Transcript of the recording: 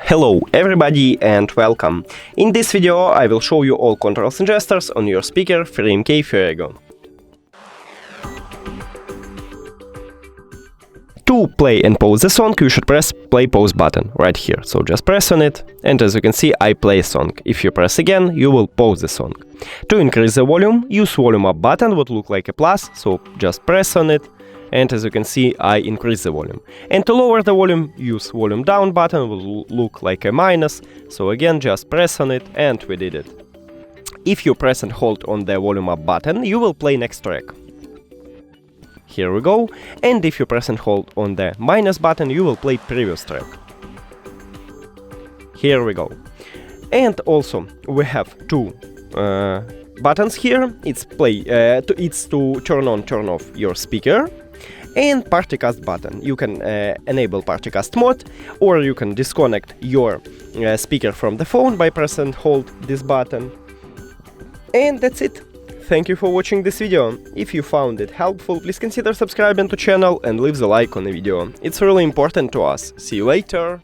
Hello everybody and welcome. In this video I will show you all controls and gestures on your speaker 3mk Fuego. To play and pause the song, you should press play pause button right here. So just press on it, and as you can see, I play song. If you press again, you will pause the song. To increase the volume, use volume up button, would look like a plus, so just press on it, and as you can see, I increase the volume. And to lower the volume, use volume down button, will look like a minus, so again just press on it, and we did it. If you press and hold on the volume up button, you will play next track. Here we go, and if you press and hold on the minus button, you will play previous track. Here we go. And also, we have two buttons here. It's to turn on, turn off your speaker, and PartyCast button. You can enable PartyCast mode, or you can disconnect your speaker from the phone by press and hold this button. And that's it. Thank you for watching this video. If you found it helpful, please consider subscribing to channel and leave the like on the video. It's really important to us. See you later!